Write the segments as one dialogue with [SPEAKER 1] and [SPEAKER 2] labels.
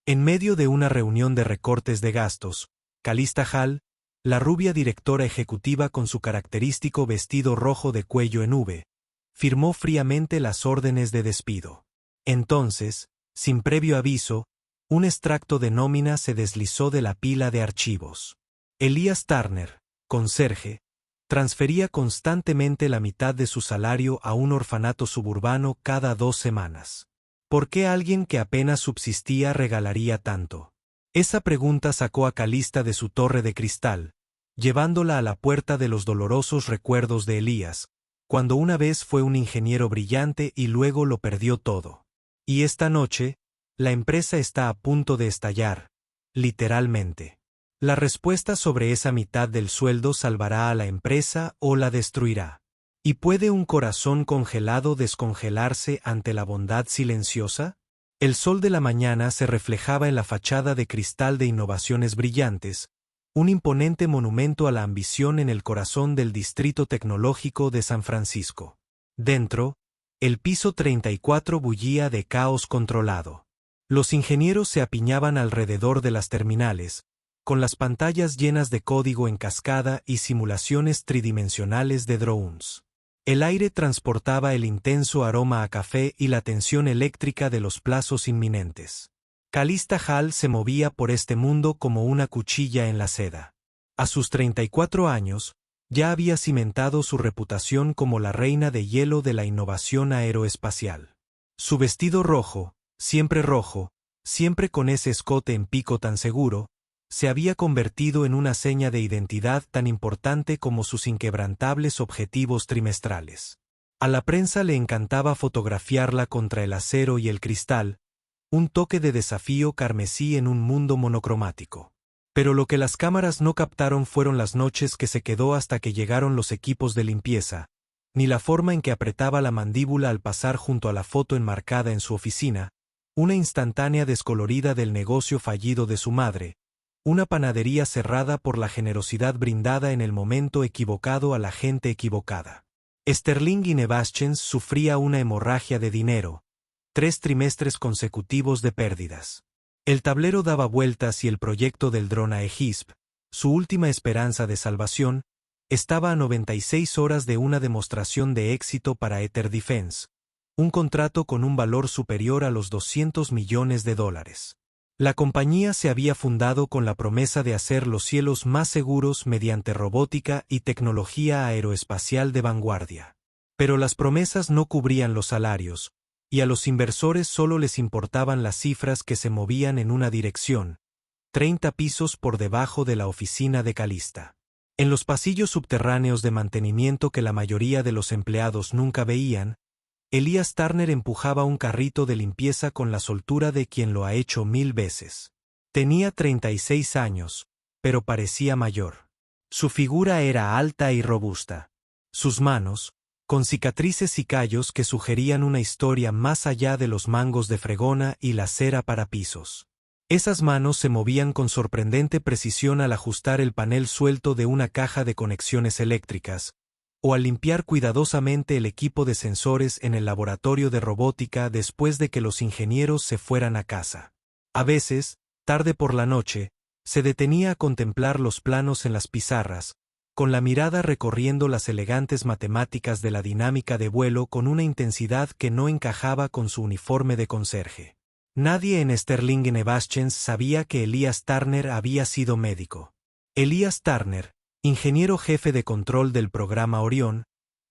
[SPEAKER 1] En medio de una reunión de recortes de gastos, Calista Hall, la rubia directora ejecutiva con su característico vestido rojo de cuello en V, firmó fríamente las órdenes de despido. Entonces, sin previo aviso, un extracto de nómina se deslizó de la pila de archivos. Elias Turner, conserje, transfería constantemente la mitad de su salario a un orfanato suburbano cada 2 semanas. ¿Por qué alguien que apenas subsistía regalaría tanto? Esa pregunta sacó a Calista de su torre de cristal, llevándola a la puerta de los dolorosos recuerdos de Elías, cuando una vez fue un ingeniero brillante y luego lo perdió todo. Y esta noche, la empresa está a punto de estallar, literalmente. La respuesta sobre esa mitad del sueldo salvará a la empresa o la destruirá. ¿Y puede un corazón congelado descongelarse ante la bondad silenciosa? El sol de la mañana se reflejaba en la fachada de cristal de Innovaciones Brillantes, un imponente monumento a la ambición en el corazón del Distrito Tecnológico de San Francisco. Dentro, el piso 34 bullía de caos controlado. Los ingenieros se apiñaban alrededor de las terminales, con las pantallas llenas de código en cascada y simulaciones tridimensionales de drones. El aire transportaba el intenso aroma a café y la tensión eléctrica de los plazos inminentes. Calista Hall se movía por este mundo como una cuchilla en la seda. A sus 34 años, ya había cimentado su reputación como la reina de hielo de la innovación aeroespacial. Su vestido rojo, siempre con ese escote en pico tan seguro, se había convertido en una seña de identidad tan importante como sus inquebrantables objetivos trimestrales. A la prensa le encantaba fotografiarla contra el acero y el cristal, un toque de desafío carmesí en un mundo monocromático. Pero lo que las cámaras no captaron fueron las noches que se quedó hasta que llegaron los equipos de limpieza, ni la forma en que apretaba la mandíbula al pasar junto a la foto enmarcada en su oficina, una instantánea descolorida del negocio fallido de su madre, una panadería cerrada por la generosidad brindada en el momento equivocado a la gente equivocada. Sterling y Nevaschens sufría una hemorragia de dinero, 3 trimestres consecutivos de pérdidas. El tablero daba vueltas y el proyecto del dron AEGISP, su última esperanza de salvación, estaba a 96 horas de una demostración de éxito para Ether Defense, un contrato con un valor superior a los $200 millones. La compañía se había fundado con la promesa de hacer los cielos más seguros mediante robótica y tecnología aeroespacial de vanguardia. Pero las promesas no cubrían los salarios, y a los inversores solo les importaban las cifras que se movían en una dirección, 30 pisos por debajo de la oficina de Calista. En los pasillos subterráneos de mantenimiento que la mayoría de los empleados nunca veían, Elias Turner empujaba un carrito de limpieza con la soltura de quien lo ha hecho 1000 veces. Tenía 36 años, pero parecía mayor. Su figura era alta y robusta. Sus manos, con cicatrices y callos que sugerían una historia más allá de los mangos de fregona y la cera para pisos. Esas manos se movían con sorprendente precisión al ajustar el panel suelto de una caja de conexiones eléctricas, o al limpiar cuidadosamente el equipo de sensores en el laboratorio de robótica después de que los ingenieros se fueran a casa. A veces, tarde por la noche, se detenía a contemplar los planos en las pizarras, con la mirada recorriendo las elegantes matemáticas de la dinámica de vuelo con una intensidad que no encajaba con su uniforme de conserje. Nadie en Sterling y Nevaschens sabía que Elias Turner había sido médico. Elias Turner, ingeniero jefe de control del programa Orión,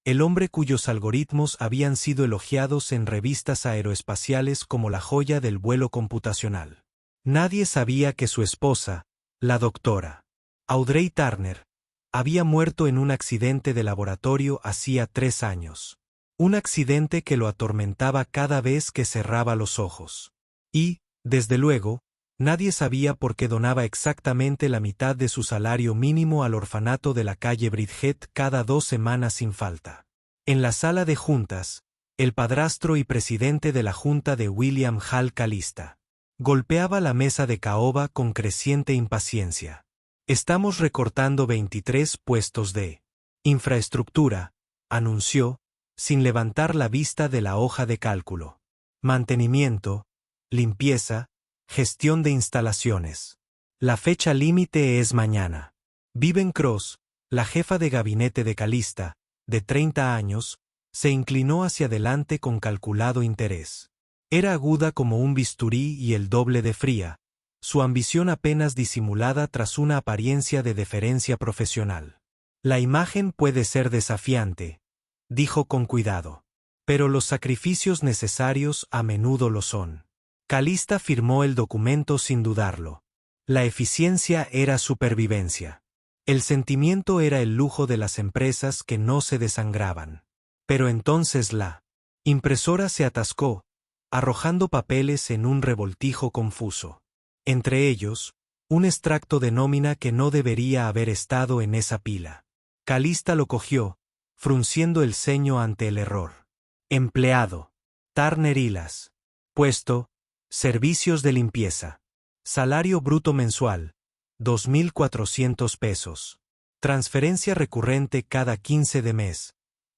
[SPEAKER 1] el hombre cuyos algoritmos habían sido elogiados en revistas aeroespaciales como la joya del vuelo computacional. Nadie sabía que su esposa, la doctora Audrey Turner, había muerto en un accidente de laboratorio hacía 3 años. Un accidente que lo atormentaba cada vez que cerraba los ojos. Y, desde luego, nadie sabía por qué donaba exactamente la mitad de su salario mínimo al orfanato de la calle Bridget cada 2 semanas sin falta. En la sala de juntas, el padrastro y presidente de la junta de William Hall Calista golpeaba la mesa de caoba con creciente impaciencia. Estamos recortando 23 puestos de infraestructura, anunció, sin levantar la vista de la hoja de cálculo. Mantenimiento, limpieza, Gestión de instalaciones. La fecha límite es mañana. Vivian Cross, la jefa de gabinete de Calista, de 30 años, se inclinó hacia adelante con calculado interés. Era aguda como un bisturí y el doble de fría, su ambición apenas disimulada tras una apariencia de deferencia profesional. La imagen puede ser desafiante, dijo con cuidado. Pero los sacrificios necesarios a menudo lo son. Calista firmó el documento sin dudarlo. La eficiencia era supervivencia. El sentimiento era el lujo de las empresas que no se desangraban. Pero entonces la impresora se atascó, arrojando papeles en un revoltijo confuso. Entre ellos, un extracto de nómina que no debería haber estado en esa pila. Calista lo cogió, frunciendo el ceño ante el error. Empleado. Turner Hilas. Puesto. Servicios de limpieza. Salario bruto mensual. 2.400 pesos. Transferencia recurrente cada 15 de mes.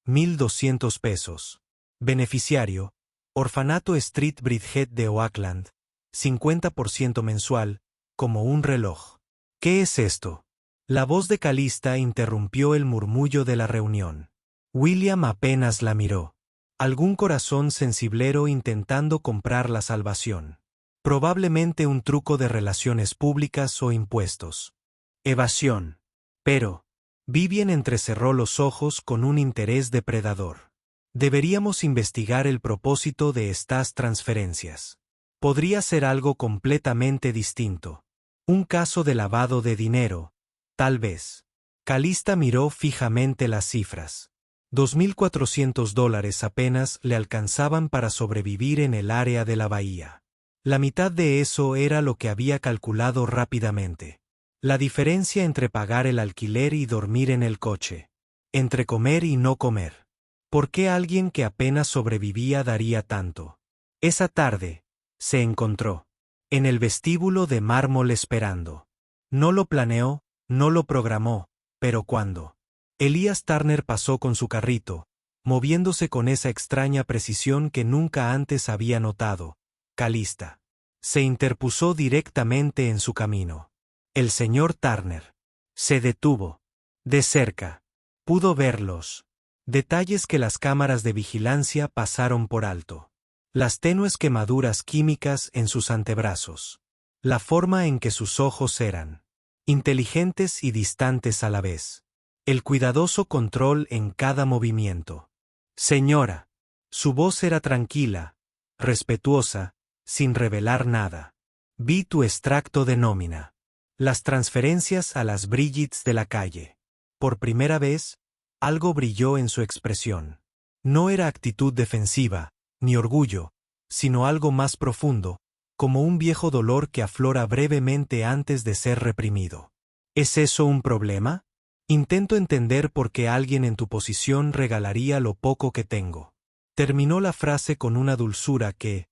[SPEAKER 1] 1.200 pesos. Beneficiario. Orfanato Street Bridgehead de Oakland. 50% mensual, como un reloj. ¿Qué es esto? La voz de Calista interrumpió el murmullo de la reunión. William apenas la miró. Algún corazón sensiblero intentando comprar la salvación. Probablemente un truco de relaciones públicas o impuestos. Evasión. Pero Vivian entrecerró los ojos con un interés depredador. Deberíamos investigar el propósito de estas transferencias. Podría ser algo completamente distinto. Un caso de lavado de dinero, tal vez. Calista miró fijamente las cifras. $2.400 apenas le alcanzaban para sobrevivir en el área de la bahía. La mitad de eso era lo que había calculado rápidamente. La diferencia entre pagar el alquiler y dormir en el coche. Entre comer y no comer. ¿Por qué alguien que apenas sobrevivía daría tanto? Esa tarde, se encontró en el vestíbulo de mármol esperando. No lo planeó, no lo programó, pero cuando Elias Turner pasó con su carrito, moviéndose con esa extraña precisión que nunca antes había notado, Calista se interpuso directamente en su camino. El señor Turner se detuvo. De cerca, pudo verlos. Detalles que las cámaras de vigilancia pasaron por alto. Las tenues quemaduras químicas en sus antebrazos. La forma en que sus ojos eran inteligentes y distantes a la vez. El cuidadoso control en cada movimiento. Señora. Su voz era tranquila, respetuosa, sin revelar nada. Vi tu extracto de nómina. Las transferencias a las Brigittes de la calle. Por primera vez, algo brilló en su expresión. No era actitud defensiva, ni orgullo, sino algo más profundo, como un viejo dolor que aflora brevemente antes de ser reprimido. ¿Es eso un problema? Intento entender por qué alguien en tu posición regalaría lo poco que tengo. Terminó la frase con una dulzura que,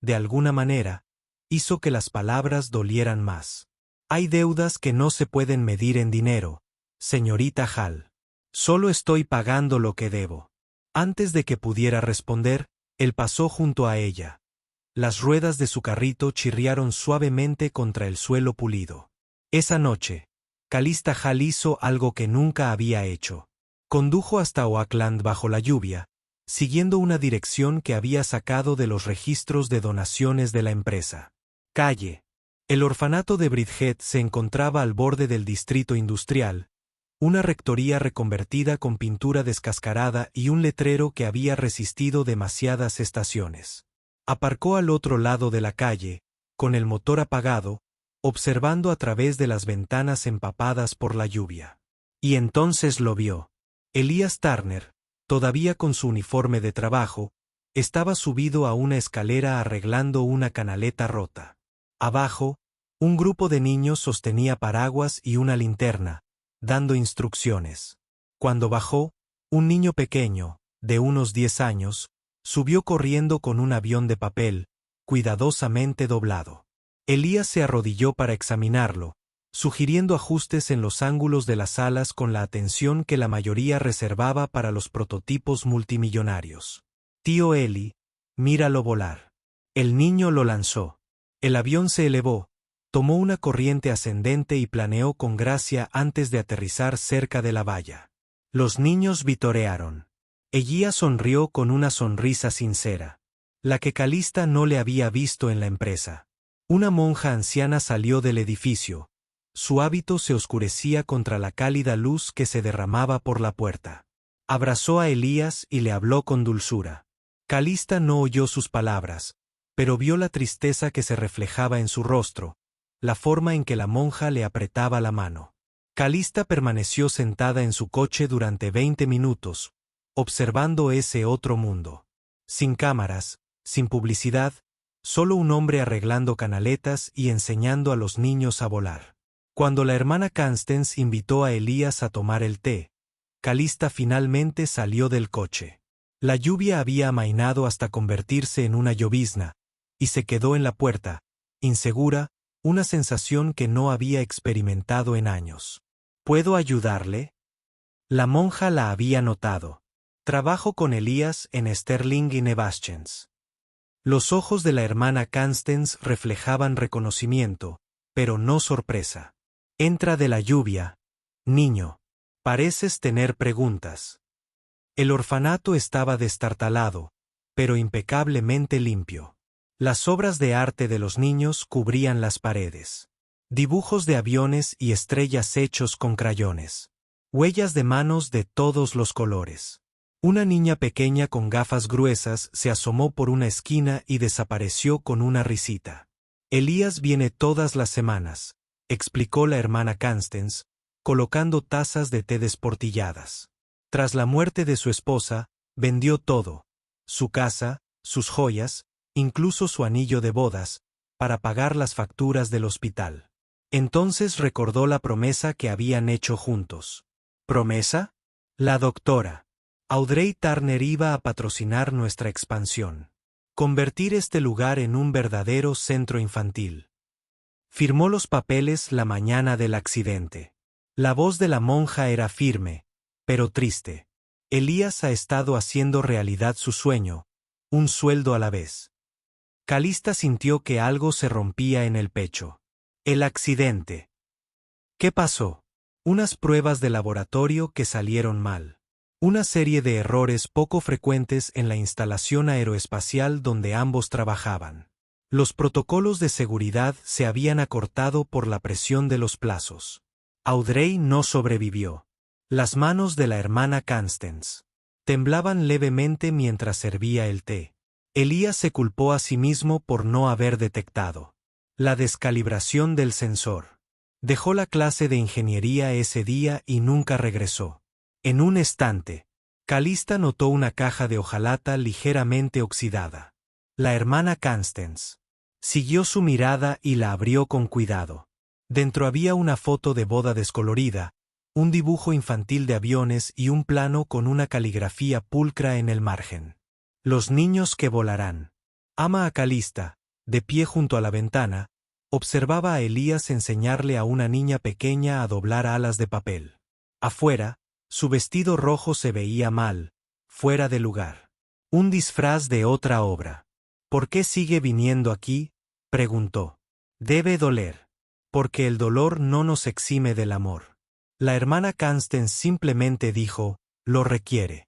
[SPEAKER 1] de alguna manera, hizo que las palabras dolieran más. Hay deudas que no se pueden medir en dinero, señorita Hall. Solo estoy pagando lo que debo. Antes de que pudiera responder, él pasó junto a ella. Las ruedas de su carrito chirriaron suavemente contra el suelo pulido. Esa noche, Calista Hall hizo algo que nunca había hecho. Condujo hasta Oakland bajo la lluvia, siguiendo una dirección que había sacado de los registros de donaciones de la empresa. Calle. El orfanato de Bridgehead se encontraba al borde del distrito industrial, una rectoría reconvertida con pintura descascarada y un letrero que había resistido demasiadas estaciones. Aparcó al otro lado de la calle, con el motor apagado, observando a través de las ventanas empapadas por la lluvia. Y entonces lo vio. Elias Turner, todavía con su uniforme de trabajo, estaba subido a una escalera arreglando una canaleta rota. Abajo, un grupo de niños sostenía paraguas y una linterna, dando instrucciones. Cuando bajó, un niño pequeño, de unos 10 años, subió corriendo con un avión de papel, cuidadosamente doblado. Elías se arrodilló para examinarlo, sugiriendo ajustes en los ángulos de las alas con la atención que la mayoría reservaba para los prototipos multimillonarios. Tío Eli, míralo volar. El niño lo lanzó. El avión se elevó, tomó una corriente ascendente y planeó con gracia antes de aterrizar cerca de la valla. Los niños vitorearon. Ella sonrió con una sonrisa sincera, la que Calista no le había visto en la empresa. Una monja anciana salió del edificio. Su hábito se oscurecía contra la cálida luz que se derramaba por la puerta. Abrazó a Elías y le habló con dulzura. Calista no oyó sus palabras, pero vio la tristeza que se reflejaba en su rostro, la forma en que la monja le apretaba la mano. Calista permaneció sentada en su coche durante 20 minutos, observando ese otro mundo. Sin cámaras, sin publicidad, solo un hombre arreglando canaletas y enseñando a los niños a volar. Cuando la hermana Constance invitó a Elías a tomar el té, Calista finalmente salió del coche. La lluvia había amainado hasta convertirse en una llovizna, y se quedó en la puerta, insegura, una sensación que no había experimentado en años. ¿Puedo ayudarle? La monja la había notado. Trabajo con Elías en Sterling y Nevaschens. Los ojos de la hermana Constance reflejaban reconocimiento, pero no sorpresa. Entra de la lluvia, niño. Pareces tener preguntas. El orfanato estaba destartalado, pero impecablemente limpio. Las obras de arte de los niños cubrían las paredes. Dibujos de aviones y estrellas hechos con crayones. Huellas de manos de todos los colores. Una niña pequeña con gafas gruesas se asomó por una esquina y desapareció con una risita. Elías viene todas las semanas, explicó la hermana Constance, colocando tazas de té desportilladas. Tras la muerte de su esposa, vendió todo, su casa, sus joyas, incluso su anillo de bodas, para pagar las facturas del hospital. Entonces recordó la promesa que habían hecho juntos. ¿Promesa? La doctora Audrey Turner iba a patrocinar nuestra expansión. Convertir este lugar en un verdadero centro infantil. Firmó los papeles la mañana del accidente. La voz de la monja era firme, pero triste. Elías ha estado haciendo realidad su sueño, un sueldo a la vez. Calista sintió que algo se rompía en el pecho. El accidente. ¿Qué pasó? Unas pruebas de laboratorio que salieron mal. Una serie de errores poco frecuentes en la instalación aeroespacial donde ambos trabajaban. Los protocolos de seguridad se habían acortado por la presión de los plazos. Audrey no sobrevivió. Las manos de la hermana Constance temblaban levemente mientras servía el té. Elías se culpó a sí mismo por no haber detectado la descalibración del sensor. Dejó la clase de ingeniería ese día y nunca regresó. En un estante, Calista notó una caja de hojalata ligeramente oxidada. La hermana Constance siguió su mirada y la abrió con cuidado. Dentro había una foto de boda descolorida, un dibujo infantil de aviones y un plano con una caligrafía pulcra en el margen. Los niños que volarán. Ama a Calista, de pie junto a la ventana, observaba a Elías enseñarle a una niña pequeña a doblar alas de papel. Afuera, su vestido rojo se veía mal, fuera de lugar. Un disfraz de otra obra. ¿Por qué sigue viniendo aquí?, preguntó. Debe doler. Porque el dolor no nos exime del amor. La hermana Constance simplemente dijo, lo requiere.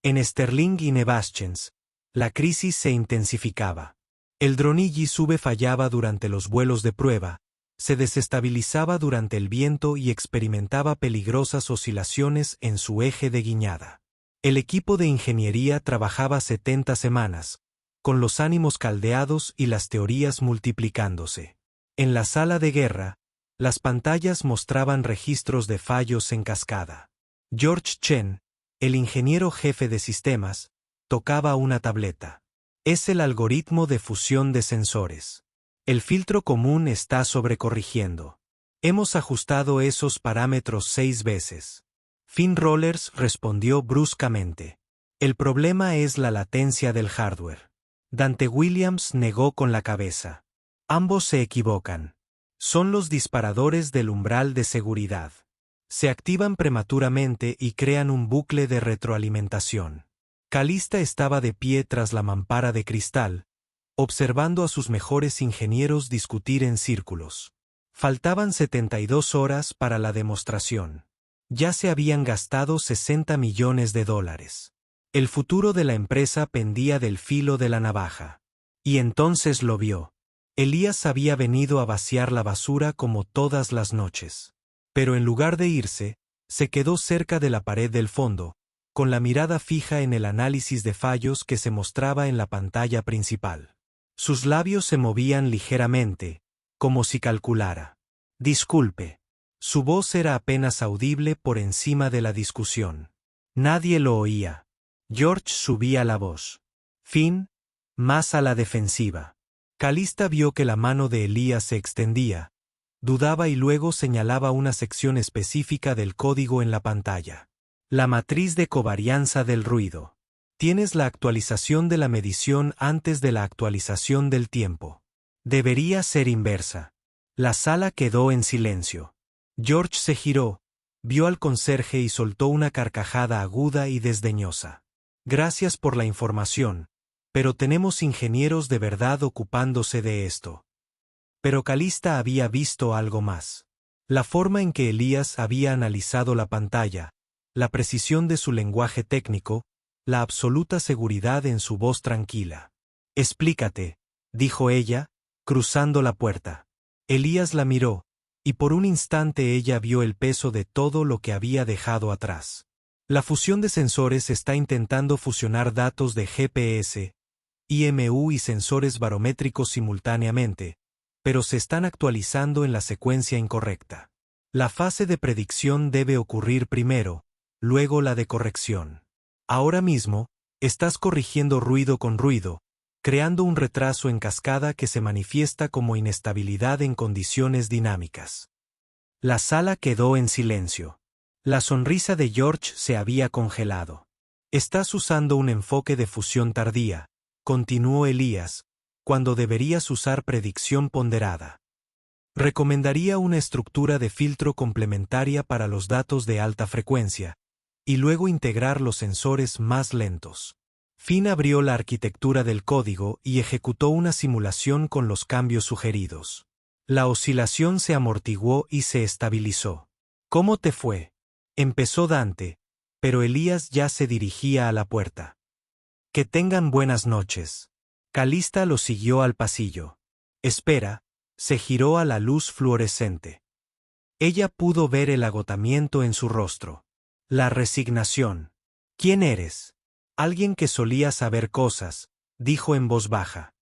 [SPEAKER 1] En Sterling y Nevaschens, la crisis se intensificaba. El dronilli Sube fallaba durante los vuelos de prueba, se desestabilizaba durante el viento y experimentaba peligrosas oscilaciones en su eje de guiñada. El equipo de ingeniería trabajaba 70 semanas, con los ánimos caldeados y las teorías multiplicándose. En la sala de guerra, las pantallas mostraban registros de fallos en cascada. George Chen, el ingeniero jefe de sistemas, tocaba una tableta. Es el algoritmo de fusión de sensores. El filtro común está sobrecorrigiendo. Hemos ajustado esos parámetros 6 veces. Finn Rollers respondió bruscamente. El problema es la latencia del hardware. Dante Williams negó con la cabeza. Ambos se equivocan. Son los disparadores del umbral de seguridad. Se activan prematuramente y crean un bucle de retroalimentación. Calista estaba de pie tras la mampara de cristal, observando a sus mejores ingenieros discutir en círculos. Faltaban 72 horas para la demostración. Ya se habían gastado $60 millones. El futuro de la empresa pendía del filo de la navaja. Y entonces lo vio. Elías había venido a vaciar la basura como todas las noches. Pero en lugar de irse, se quedó cerca de la pared del fondo, con la mirada fija en el análisis de fallos que se mostraba en la pantalla principal. Sus labios se movían ligeramente, como si calculara. Disculpe. Su voz era apenas audible por encima de la discusión. Nadie lo oía. George subía la voz. Fin, más a la defensiva. Calista vio que la mano de Elías se extendía, dudaba y luego señalaba una sección específica del código en la pantalla. La matriz de covarianza del ruido. Tienes la actualización de la medición antes de la actualización del tiempo. Debería ser inversa. La sala quedó en silencio. George se giró, vio al conserje y soltó una carcajada aguda y desdeñosa. Gracias por la información, pero tenemos ingenieros de verdad ocupándose de esto. Pero Calista había visto algo más. La forma en que Elías había analizado la pantalla, la precisión de su lenguaje técnico, la absoluta seguridad en su voz tranquila. Explícate, dijo ella, cruzando la puerta. Elías la miró, y por un instante ella vio el peso de todo lo que había dejado atrás. La fusión de sensores está intentando fusionar datos de GPS, IMU y sensores barométricos simultáneamente, pero se están actualizando en la secuencia incorrecta. La fase de predicción debe ocurrir primero, luego la de corrección. Ahora mismo, estás corrigiendo ruido con ruido, creando un retraso en cascada que se manifiesta como inestabilidad en condiciones dinámicas. La sala quedó en silencio. La sonrisa de George se había congelado. Estás usando un enfoque de fusión tardía, continuó Elías, cuando deberías usar predicción ponderada. Recomendaría una estructura de filtro complementaria para los datos de alta frecuencia, y luego integrar los sensores más lentos. Finn abrió la arquitectura del código y ejecutó una simulación con los cambios sugeridos. La oscilación se amortiguó y se estabilizó. ¿Cómo te fue? Empezó Dante, pero Elías ya se dirigía a la puerta. Que tengan buenas noches. Calista lo siguió al pasillo. Espera, se giró a la luz fluorescente. Ella pudo ver el agotamiento en su rostro. La resignación. ¿Quién eres? Alguien que solía saber cosas, dijo en voz baja.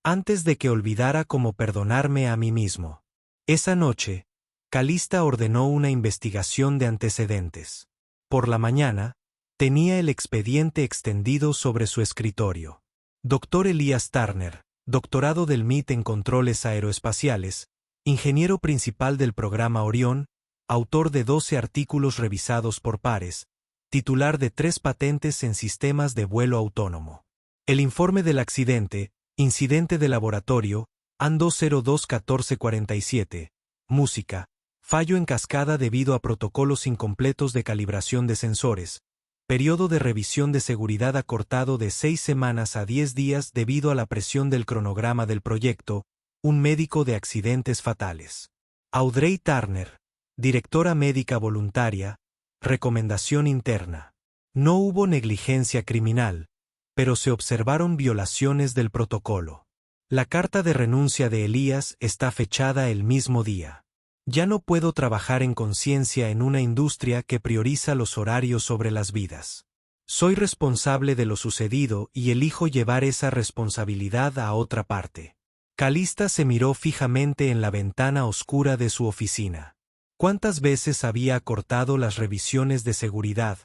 [SPEAKER 1] Antes de que olvidara cómo perdonarme a mí mismo. Esa noche, Calista ordenó una investigación de antecedentes. Por la mañana, tenía el expediente extendido sobre su escritorio. Dr. Elías Turner, doctorado del MIT en controles aeroespaciales, ingeniero principal del programa Orión, autor de 12 artículos revisados por pares, titular de 3 patentes en sistemas de vuelo autónomo. El informe del accidente, incidente de laboratorio, AN 202-1447, música, fallo en cascada debido a protocolos incompletos de calibración de sensores, periodo de revisión de seguridad acortado de 6 semanas a 10 días debido a la presión del cronograma del proyecto, un médico de accidentes fatales. Audrey Turner, directora médica voluntaria, recomendación interna. No hubo negligencia criminal, pero se observaron violaciones del protocolo. La carta de renuncia de Elías está fechada el mismo día. Ya no puedo trabajar en conciencia en una industria que prioriza los horarios sobre las vidas. Soy responsable de lo sucedido y elijo llevar esa responsabilidad a otra parte. Calista se miró fijamente en la ventana oscura de su oficina. ¿Cuántas veces había acortado las revisiones de seguridad,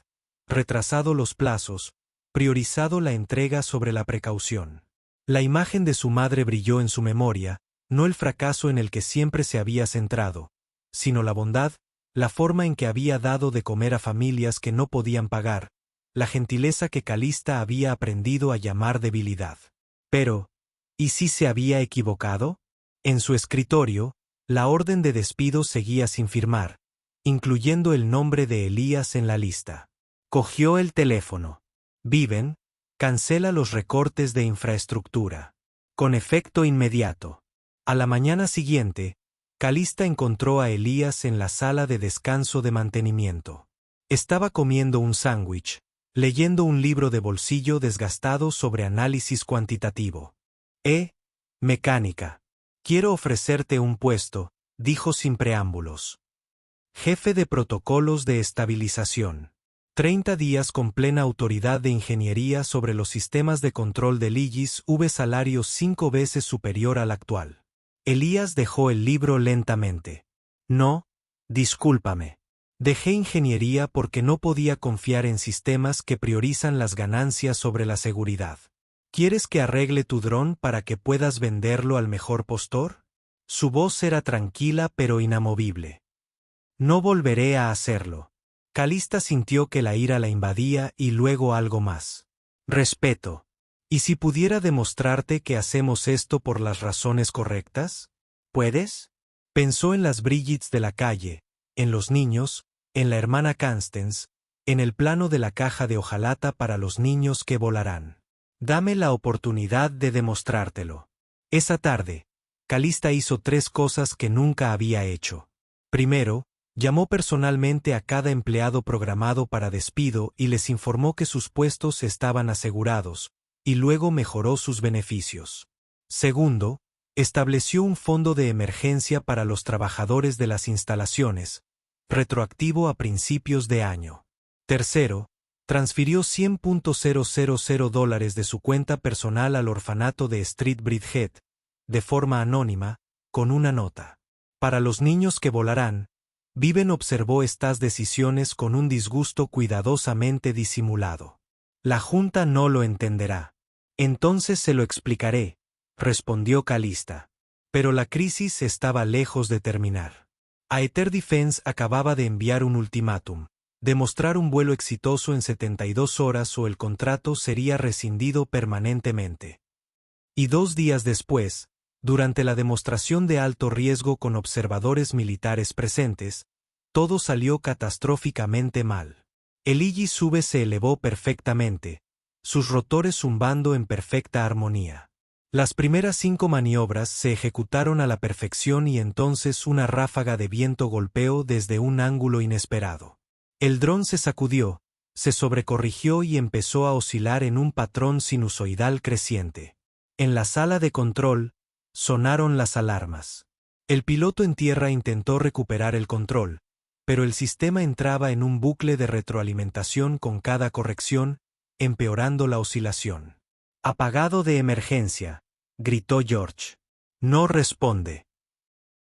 [SPEAKER 1] retrasado los plazos, priorizado la entrega sobre la precaución? La imagen de su madre brilló en su memoria, no el fracaso en el que siempre se había centrado, sino la bondad, la forma en que había dado de comer a familias que no podían pagar, la gentileza que Calista había aprendido a llamar debilidad. Pero, ¿y si se había equivocado? En su escritorio, la orden de despido seguía sin firmar, incluyendo el nombre de Elías en la lista. Cogió el teléfono. Viven, cancela los recortes de infraestructura. con efecto inmediato. A la mañana siguiente, Calista encontró a Elías en la sala de descanso de mantenimiento. Estaba comiendo un sándwich, leyendo un libro de bolsillo desgastado sobre análisis cuantitativo. Mecánica. Quiero ofrecerte un puesto, dijo sin preámbulos. Jefe de protocolos de estabilización. 30 días con plena autoridad de ingeniería sobre los sistemas de control del IGIS, salario 5 veces superior al actual. Elías dejó el libro lentamente. No, discúlpame. Dejé ingeniería porque no podía confiar en sistemas que priorizan las ganancias sobre la seguridad. ¿Quieres que arregle tu dron para que puedas venderlo al mejor postor? Su voz era tranquila pero inamovible. No volveré a hacerlo. Calista sintió que la ira la invadía y luego algo más. Respeto. ¿Y si pudiera demostrarte que hacemos esto por las razones correctas? ¿Puedes? Pensó en las Brigittes de la calle, en los niños, en la hermana Constance, en el plano de la caja de hojalata para los niños que volarán. Dame la oportunidad de demostrártelo. Esa tarde, Calista hizo 3 cosas que nunca había hecho. Primero, llamó personalmente a cada empleado programado para despido y les informó que sus puestos estaban asegurados, y luego mejoró sus beneficios. Segundo, estableció un fondo de emergencia para los trabajadores de las instalaciones, retroactivo a principios de año. Tercero, transfirió $100,000 de su cuenta personal al orfanato de Street Bridgehead, de forma anónima, con una nota. Para los niños que volarán, Viven observó estas decisiones con un disgusto cuidadosamente disimulado. La Junta no lo entenderá. Entonces se lo explicaré, respondió Calista. Pero la crisis estaba lejos de terminar. Aether Defense acababa de enviar un ultimátum: demostrar un vuelo exitoso en 72 horas o el contrato sería rescindido permanentemente. Y 2 días después, durante la demostración de alto riesgo con observadores militares presentes, todo salió catastróficamente mal. El IGIS-V se elevó perfectamente, sus rotores zumbando en perfecta armonía. Las primeras 5 maniobras se ejecutaron a la perfección y entonces una ráfaga de viento golpeó desde un ángulo inesperado. El dron se sacudió, se sobrecorrigió y empezó a oscilar en un patrón sinusoidal creciente. En la sala de control, sonaron las alarmas. El piloto en tierra intentó recuperar el control, pero el sistema entraba en un bucle de retroalimentación con cada corrección, empeorando la oscilación. «Apagado de emergencia», gritó George. «No responde».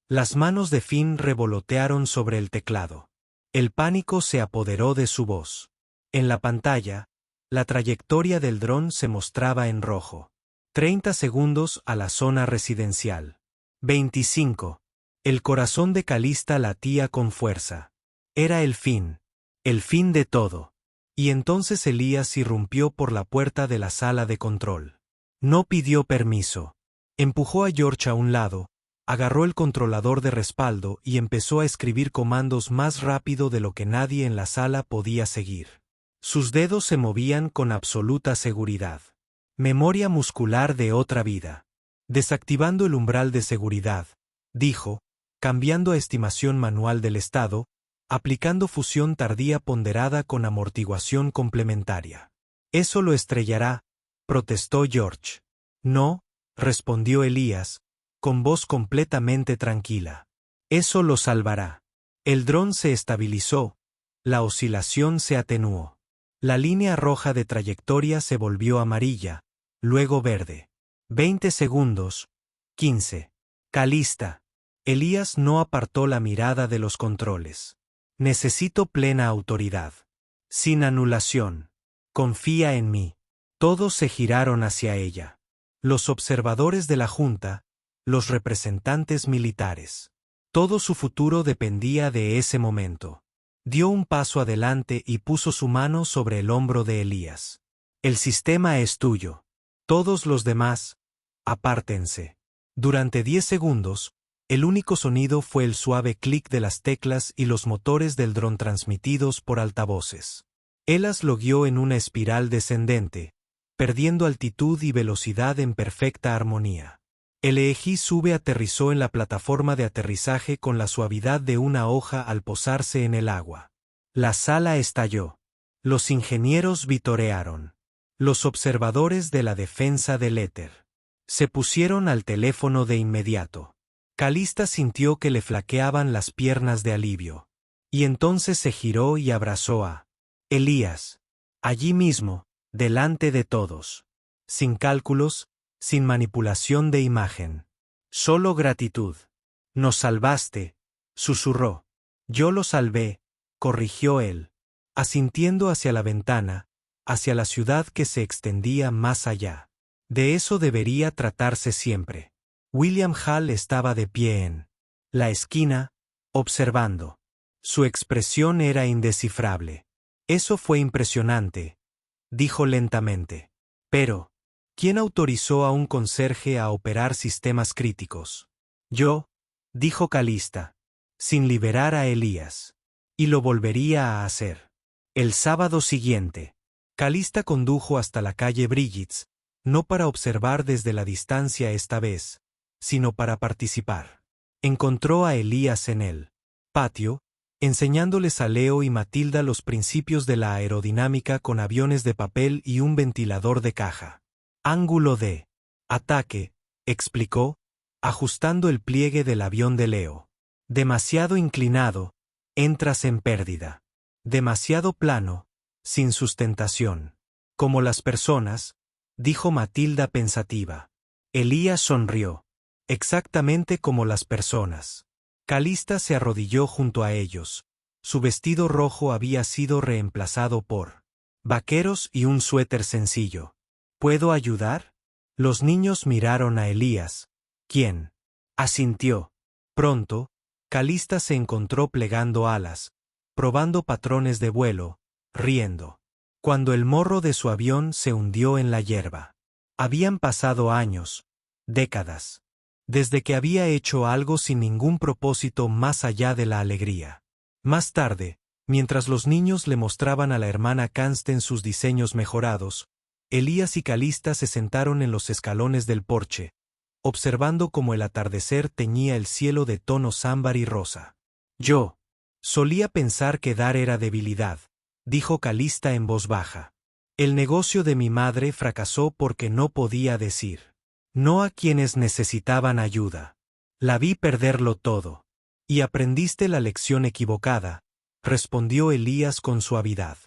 [SPEAKER 1] Las manos de Finn revolotearon sobre el teclado. El pánico se apoderó de su voz. En la pantalla, la trayectoria del dron se mostraba en rojo. 30 segundos a la zona residencial. 25. El corazón de Calista latía con fuerza. Era el fin de todo. Y entonces Elías irrumpió por la puerta de la sala de control. No pidió permiso. Empujó a George a un lado, agarró el controlador de respaldo y empezó a escribir comandos más rápido de lo que nadie en la sala podía seguir. Sus dedos se movían con absoluta seguridad. Memoria muscular de otra vida. Desactivando el umbral de seguridad, dijo, cambiando a estimación manual del estado, aplicando fusión tardía ponderada con amortiguación complementaria. Eso lo estrellará, protestó George. No, respondió Elías, con voz completamente tranquila. Eso lo salvará. El dron se estabilizó, la oscilación se atenuó. La línea roja de trayectoria se volvió amarilla, luego verde. 20 segundos. 15. Calista. Elías no apartó la mirada de los controles. Necesito plena autoridad. Sin anulación. Confía en mí. Todos se giraron hacia ella. Los observadores de la Junta, los representantes militares. Todo su futuro dependía de ese momento. Dio un paso adelante y puso su mano sobre el hombro de Elías. El sistema es tuyo. Todos los demás, apártense. Durante 10 segundos, el único sonido fue el suave clic de las teclas y los motores del dron transmitidos por altavoces. Elías lo guió en una espiral descendente, perdiendo altitud y velocidad en perfecta armonía. El EJ-SUBE aterrizó en la plataforma de aterrizaje con la suavidad de una hoja al posarse en el agua. La sala estalló. Los ingenieros vitorearon. Los observadores de la defensa del éter se pusieron al teléfono de inmediato. Calista sintió que le flaqueaban las piernas de alivio. Y entonces se giró y abrazó a Elías. Allí mismo, delante de todos. Sin cálculos, sin manipulación de imagen. Solo gratitud. Nos salvaste, susurró. Yo lo salvé, corrigió él. Asintiendo hacia la ventana, hacia la ciudad que se extendía más allá. De eso debería tratarse siempre. William Hall estaba de pie en la esquina, observando. Su expresión era indescifrable. Eso fue impresionante, dijo lentamente. Pero, ¿quién autorizó a un conserje a operar sistemas críticos? Yo, dijo Calista, sin liberar a Elías. Y lo volvería a hacer. El sábado siguiente, Calista condujo hasta la calle Brigids, no para observar desde la distancia esta vez, sino para participar. Encontró a Elías en el patio, enseñándoles a Leo y Matilda los principios de la aerodinámica con aviones de papel y un ventilador de caja. Ángulo de ataque, explicó, ajustando el pliegue del avión de Leo. Demasiado inclinado, entras en pérdida. Demasiado plano, sin sustentación. Como las personas, dijo Matilda pensativa. Elías sonrió. Exactamente como las personas. Calista se arrodilló junto a ellos. Su vestido rojo había sido reemplazado por vaqueros y un suéter sencillo. ¿Puedo ayudar? Los niños miraron a Elías, quien asintió. Pronto, Calista se encontró plegando alas, probando patrones de vuelo, riendo. Cuando el morro de su avión se hundió en la hierba. Habían pasado años, décadas, desde que había hecho algo sin ningún propósito más allá de la alegría. Más tarde, mientras los niños le mostraban a la hermana Cansten sus diseños mejorados, Elías y Calista se sentaron en los escalones del porche, observando cómo el atardecer teñía el cielo de tonos ámbar y rosa. Yo solía pensar que dar era debilidad, dijo Calista en voz baja. El negocio de mi madre fracasó porque no podía decir no a quienes necesitaban ayuda. La vi perderlo todo. Y aprendiste la lección equivocada, respondió Elías con suavidad.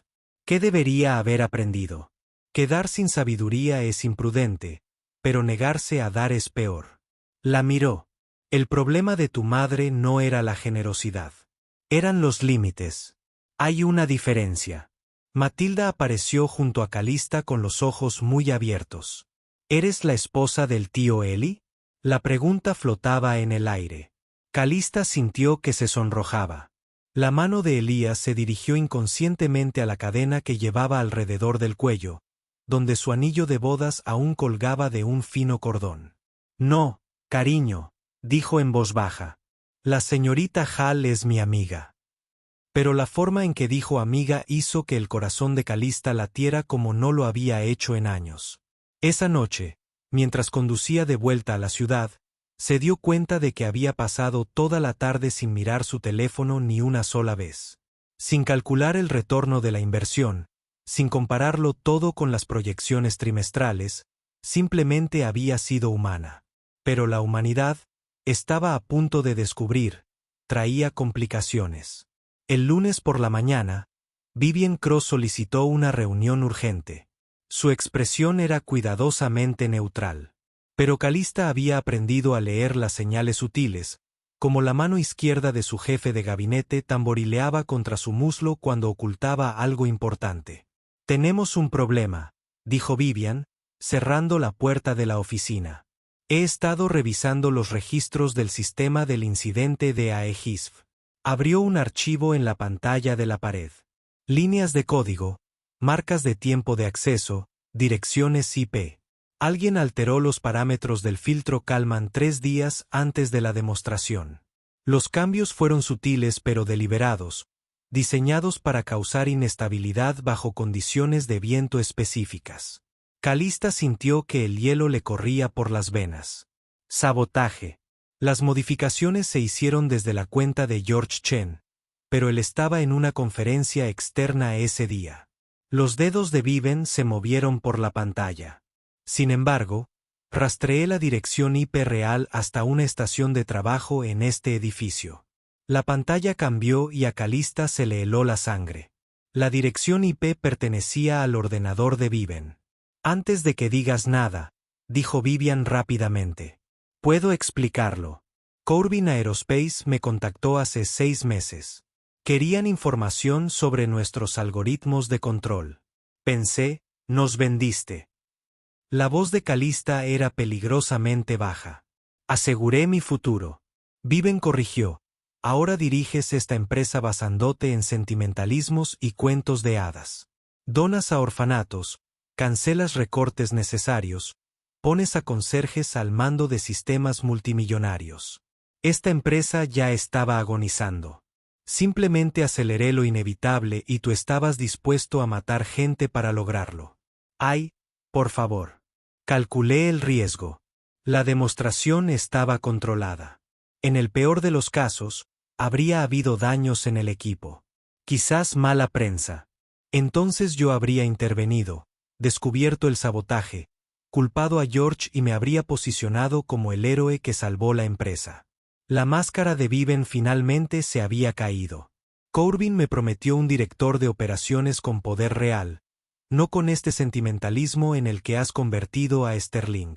[SPEAKER 1] ¿Qué debería haber aprendido? Que dar sin sabiduría es imprudente, pero negarse a dar es peor. La miró. El problema de tu madre no era la generosidad. Eran los límites. Hay una diferencia. Matilda apareció junto a Calista con los ojos muy abiertos. ¿Eres la esposa del tío Eli? La pregunta flotaba en el aire. Calista sintió que se sonrojaba. La mano de Elías se dirigió inconscientemente a la cadena que llevaba alrededor del cuello, donde su anillo de bodas aún colgaba de un fino cordón. No, cariño, dijo en voz baja. La señorita Hall es mi amiga. Pero la forma en que dijo amiga hizo que el corazón de Calista latiera como no lo había hecho en años. Esa noche, mientras conducía de vuelta a la ciudad, se dio cuenta de que había pasado toda la tarde sin mirar su teléfono ni una sola vez. Sin calcular el retorno de la inversión, sin compararlo todo con las proyecciones trimestrales, simplemente había sido humana. Pero la humanidad, estaba a punto de descubrir, traía complicaciones. El lunes por la mañana, Vivian Cross solicitó una reunión urgente. Su expresión era cuidadosamente neutral. Pero Calista había aprendido a leer las señales sutiles, como la mano izquierda de su jefe de gabinete tamborileaba contra su muslo cuando ocultaba algo importante. Tenemos un problema, dijo Vivian, cerrando la puerta de la oficina. He estado revisando los registros del sistema del incidente de AEGISF. Abrió un archivo en la pantalla de la pared. Líneas de código, marcas de tiempo de acceso, direcciones IP. Alguien alteró los parámetros del filtro Kalman 3 días antes de la demostración. Los cambios fueron sutiles pero deliberados, diseñados para causar inestabilidad bajo condiciones de viento específicas. Calista sintió que el hielo le corría por las venas. Sabotaje. Las modificaciones se hicieron desde la cuenta de George Chen, pero él estaba en una conferencia externa ese día. Los dedos de Viven se movieron por la pantalla. Sin embargo, rastreé la dirección IP real hasta una estación de trabajo en este edificio. La pantalla cambió y a Calista se le heló la sangre. La dirección IP pertenecía al ordenador de Viven. Antes de que digas nada, dijo Vivian rápidamente. Puedo explicarlo. Corbin Aerospace me contactó hace 6 meses. Querían información sobre nuestros algoritmos de control. Pensé, nos vendiste. La voz de Calista era peligrosamente baja. Aseguré mi futuro. Viven corrigió. Ahora diriges esta empresa basándote en sentimentalismos y cuentos de hadas. Donas a orfanatos, cancelas recortes necesarios, pones a conserjes al mando de sistemas multimillonarios. Esta empresa ya estaba agonizando. Simplemente aceleré lo inevitable y tú estabas dispuesto a matar gente para lograrlo. Ay, por favor. Calculé el riesgo. La demostración estaba controlada. En el peor de los casos, habría habido daños en el equipo. Quizás mala prensa. Entonces yo habría intervenido, descubierto el sabotaje, culpado a George y me habría posicionado como el héroe que salvó la empresa. La máscara de Viven finalmente se había caído. Corbin me prometió un director de operaciones con poder real, no con este sentimentalismo en el que has convertido a Sterling.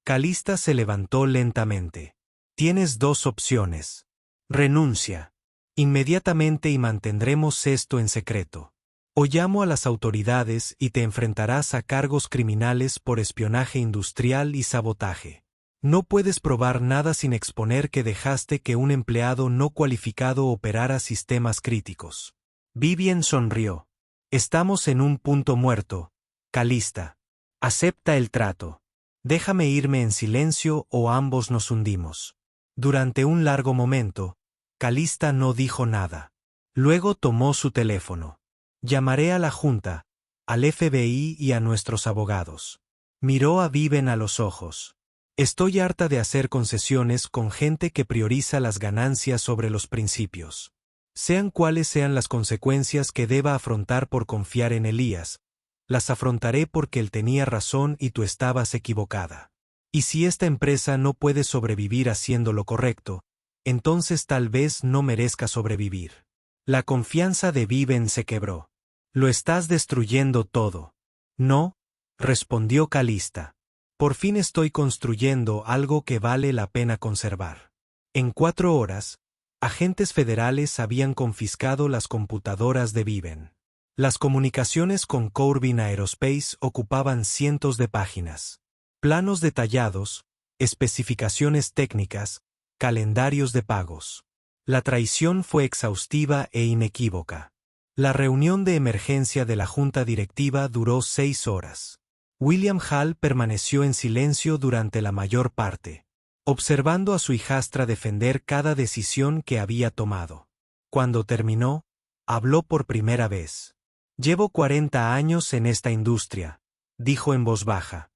[SPEAKER 1] Calista se levantó lentamente. Tienes 2 opciones. Renuncia. Inmediatamente y mantendremos esto en secreto. O llamo a las autoridades y te enfrentarás a cargos criminales por espionaje industrial y sabotaje. No puedes probar nada sin exponer que dejaste que un empleado no cualificado operara sistemas críticos. Vivian sonrió. Estamos en un punto muerto, Calista. Acepta el trato. Déjame irme en silencio o ambos nos hundimos. Durante un largo momento, Calista no dijo nada. Luego tomó su teléfono. Llamaré a la Junta, al FBI y a nuestros abogados. Miró a Viven a los ojos. Estoy harta de hacer concesiones con gente que prioriza las ganancias sobre los principios. Sean cuales sean las consecuencias que deba afrontar por confiar en Elías, las afrontaré porque él tenía razón y tú estabas equivocada. Y si esta empresa no puede sobrevivir haciendo lo correcto, entonces tal vez no merezca sobrevivir. La confianza de Viven se quebró. Lo estás destruyendo todo. No, respondió Calista. Por fin estoy construyendo algo que vale la pena conservar. En 4 horas, agentes federales habían confiscado las computadoras de Viven. Las comunicaciones con Corbin Aerospace ocupaban cientos de páginas. Planos detallados, especificaciones técnicas, calendarios de pagos. La traición fue exhaustiva e inequívoca. La reunión de emergencia de la junta directiva duró 6 horas. William Hall permaneció en silencio durante la mayor parte, observando a su hijastra defender cada decisión que había tomado. Cuando terminó, habló por primera vez. Llevo 40 años en esta industria, dijo en voz baja.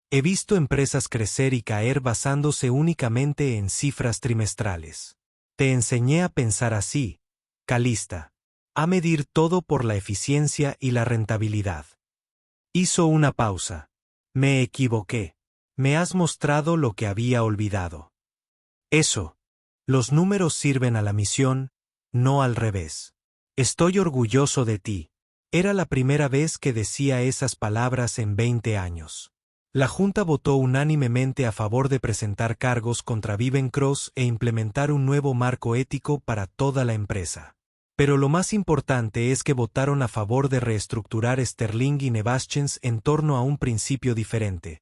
[SPEAKER 1] He visto empresas crecer y caer basándose únicamente en cifras trimestrales. Te enseñé a pensar así, Calista, a medir todo por la eficiencia y la rentabilidad. Hizo una pausa. Me equivoqué. Me has mostrado lo que había olvidado. Eso. Los números sirven a la misión, no al revés. Estoy orgulloso de ti. Era la primera vez que decía esas palabras en 20 años. La Junta votó unánimemente a favor de presentar cargos contra Viven Cross e implementar un nuevo marco ético para toda la empresa. Pero lo más importante es que votaron a favor de reestructurar Sterling y Nevaschens en torno a un principio diferente,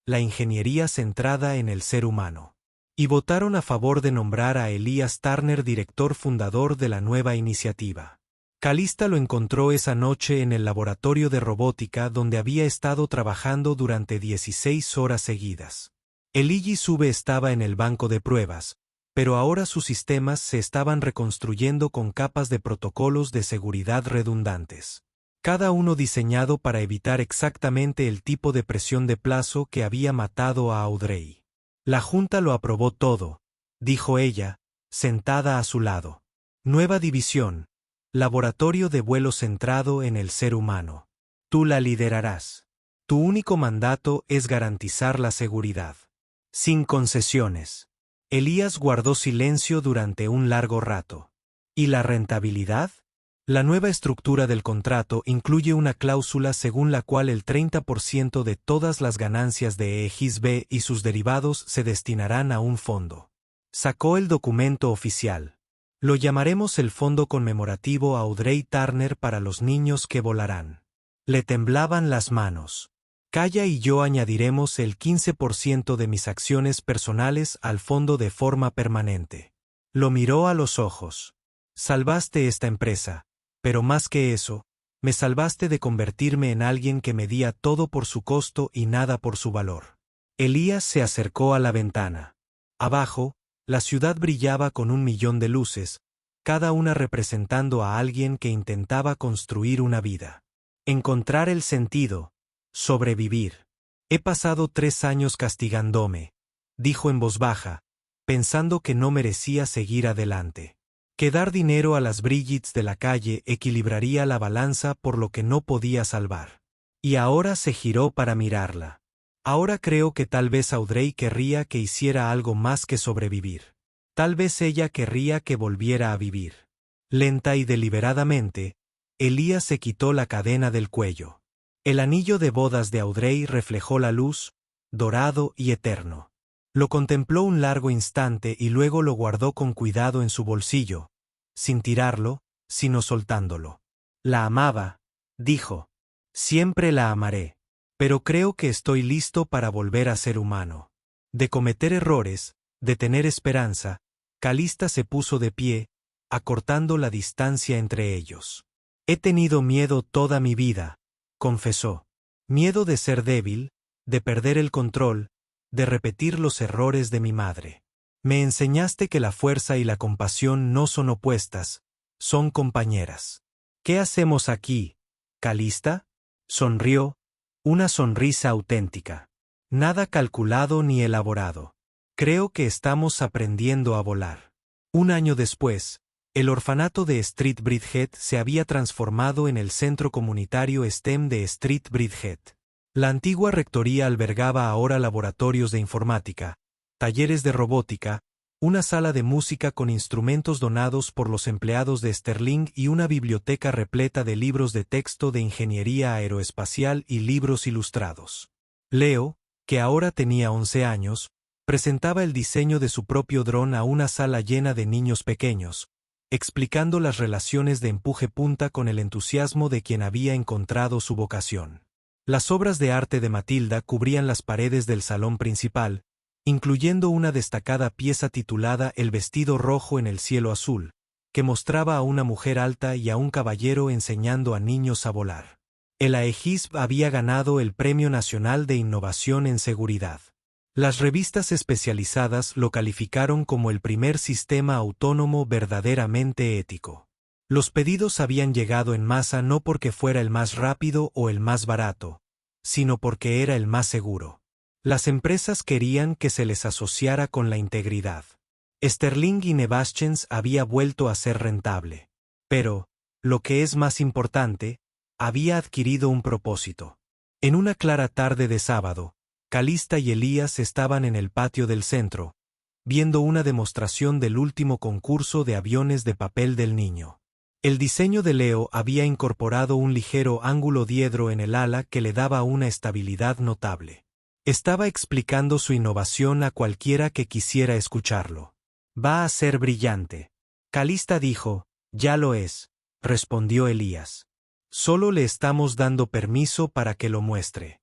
[SPEAKER 1] la ingeniería centrada en el ser humano. Y votaron a favor de nombrar a Elias Turner director fundador de la nueva iniciativa. Calista lo encontró esa noche en el laboratorio de robótica donde había estado trabajando durante 16 horas seguidas. El IGI-SUBE estaba en el banco de pruebas, pero ahora sus sistemas se estaban reconstruyendo con capas de protocolos de seguridad redundantes. cada uno diseñado para evitar exactamente el tipo de presión de plazo que había matado a Audrey. La Junta lo aprobó todo, dijo ella, sentada a su lado. Nueva división. Laboratorio de vuelo centrado en el ser humano. Tú la liderarás. Tu único mandato es garantizar la seguridad. Sin concesiones. Elías guardó silencio durante un largo rato. ¿Y la rentabilidad? La nueva estructura del contrato incluye una cláusula según la cual el 30% de todas las ganancias de EXB y sus derivados se destinarán a un fondo. Sacó el documento oficial. Lo llamaremos el Fondo Conmemorativo Audrey Turner para los niños que volarán. Le temblaban las manos. Kaya y yo añadiremos el 15% de mis acciones personales al fondo de forma permanente. Lo miró a los ojos. Salvaste esta empresa, pero más que eso, me salvaste de convertirme en alguien que medía todo por su costo y nada por su valor. Elías se acercó a la ventana. Abajo, la ciudad brillaba con 1.000.000 de luces, cada una representando a alguien que intentaba construir una vida. Encontrar el sentido, sobrevivir. He pasado 3 años castigándome, dijo en voz baja, pensando que no merecía seguir adelante. Que dar dinero a las Brigittes de la calle equilibraría la balanza por lo que no podía salvar. Y ahora se giró para mirarla. Ahora creo que tal vez Audrey querría que hiciera algo más que sobrevivir. Tal vez ella querría que volviera a vivir. Lenta y deliberadamente, Elías se quitó la cadena del cuello. El anillo de bodas de Audrey reflejó la luz, dorado y eterno. Lo contempló un largo instante y luego lo guardó con cuidado en su bolsillo, sin tirarlo, sino soltándolo. La amaba, dijo. Siempre la amaré. Pero creo que estoy listo para volver a ser humano. De cometer errores, de tener esperanza, Calista se puso de pie, acortando la distancia entre ellos. He tenido miedo toda mi vida, confesó. Miedo de ser débil, de perder el control, de repetir los errores de mi madre. Me enseñaste que la fuerza y la compasión no son opuestas, son compañeras. ¿Qué hacemos aquí, Calista? Sonrió, una sonrisa auténtica. Nada calculado ni elaborado. Creo que estamos aprendiendo a volar. 1 año después, el orfanato de Street Bridgehead se había transformado en el centro comunitario STEM de Street Bridgehead. La antigua rectoría albergaba ahora laboratorios de informática, talleres de robótica, una sala de música con instrumentos donados por los empleados de Sterling y una biblioteca repleta de libros de texto de ingeniería aeroespacial y libros ilustrados. Leo, que ahora tenía 11 años, presentaba el diseño de su propio dron a una sala llena de niños pequeños, explicando las relaciones de empuje punta con el entusiasmo de quien había encontrado su vocación. Las obras de arte de Matilda cubrían las paredes del salón principal, incluyendo una destacada pieza titulada El vestido rojo en el cielo azul, que mostraba a una mujer alta y a un caballero enseñando a niños a volar. El AEGISB había ganado el Premio Nacional de Innovación en Seguridad. Las revistas especializadas lo calificaron como el primer sistema autónomo verdaderamente ético. Los pedidos habían llegado en masa no porque fuera el más rápido o el más barato, sino porque era el más seguro. Las empresas querían que se les asociara con la integridad. Sterling y Nevaschens había vuelto a ser rentable. Pero, lo que es más importante, había adquirido un propósito. En una clara tarde de sábado, Calista y Elías estaban en el patio del centro, viendo una demostración del último concurso de aviones de papel del niño. El diseño de Leo había incorporado un ligero ángulo diedro en el ala que le daba una estabilidad notable. Estaba explicando su innovación a cualquiera que quisiera escucharlo. Va a ser brillante. Calista dijo, ya lo es, respondió Elías. Solo le estamos dando permiso para que lo muestre.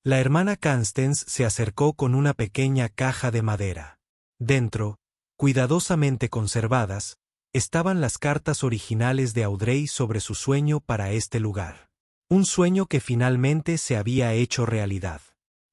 [SPEAKER 1] La hermana Constance se acercó con una pequeña caja de madera. Dentro, cuidadosamente conservadas, estaban las cartas originales de Audrey sobre su sueño para este lugar. Un sueño que finalmente se había hecho realidad.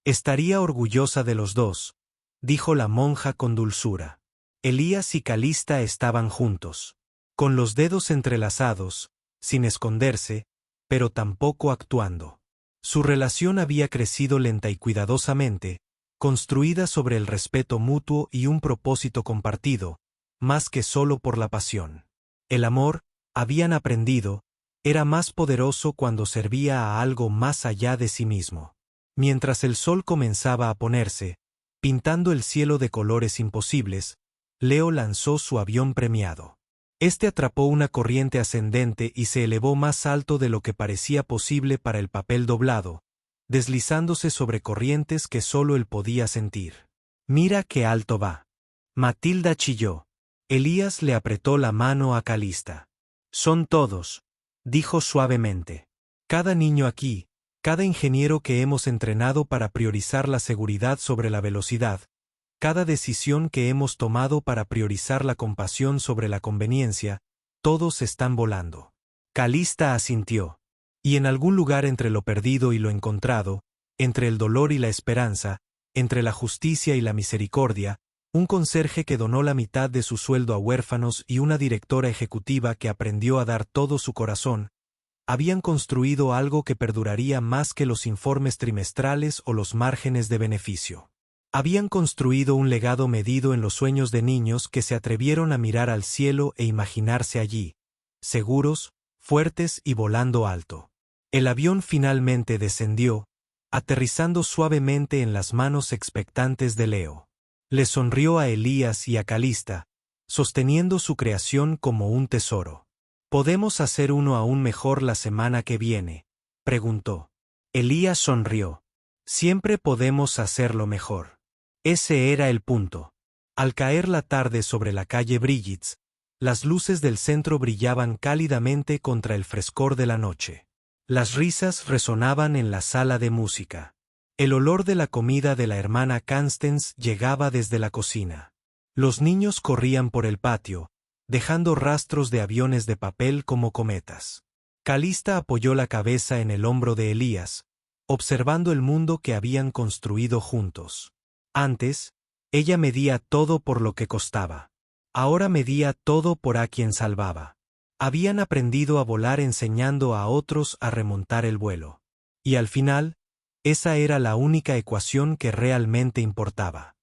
[SPEAKER 1] Estaría orgullosa de los dos, dijo la monja con dulzura. Elías y Calista estaban juntos. Con los dedos entrelazados, sin esconderse, pero tampoco actuando. Su relación había crecido lenta y cuidadosamente, construida sobre el respeto mutuo y un propósito compartido, más que solo por la pasión. El amor, habían aprendido, era más poderoso cuando servía a algo más allá de sí mismo. Mientras el sol comenzaba a ponerse, pintando el cielo de colores imposibles, Leo lanzó su avión premiado. Este atrapó una corriente ascendente y se elevó más alto de lo que parecía posible para el papel doblado, deslizándose sobre corrientes que solo él podía sentir. «Mira qué alto va». Matilda chilló. Elías le apretó la mano a Calista. «Son todos», dijo suavemente. «Cada niño aquí, cada ingeniero que hemos entrenado para priorizar la seguridad sobre la velocidad, cada decisión que hemos tomado para priorizar la compasión sobre la conveniencia, todos están volando». Calista asintió. Y en algún lugar entre lo perdido y lo encontrado, entre el dolor y la esperanza, entre la justicia y la misericordia, un conserje que donó la mitad de su sueldo a huérfanos y una directora ejecutiva que aprendió a dar todo su corazón, habían construido algo que perduraría más que los informes trimestrales o los márgenes de beneficio. Habían construido un legado medido en los sueños de niños que se atrevieron a mirar al cielo e imaginarse allí, seguros, fuertes y volando alto. El avión finalmente descendió, aterrizando suavemente en las manos expectantes de Leo. Le sonrió a Elías y a Calista, sosteniendo su creación como un tesoro. «¿Podemos hacer uno aún mejor la semana que viene?», preguntó. Elías sonrió. «Siempre podemos hacerlo mejor». Ese era el punto. Al caer la tarde sobre la calle Brigids, las luces del centro brillaban cálidamente contra el frescor de la noche. Las risas resonaban en la sala de música. El olor de la comida de la hermana Constance llegaba desde la cocina. Los niños corrían por el patio, dejando rastros de aviones de papel como cometas. Calista apoyó la cabeza en el hombro de Elías, observando el mundo que habían construido juntos. Antes, ella medía todo por lo que costaba. Ahora medía todo por a quien salvaba. Habían aprendido a volar enseñando a otros a remontar el vuelo. Y al final, esa era la única ecuación que realmente importaba.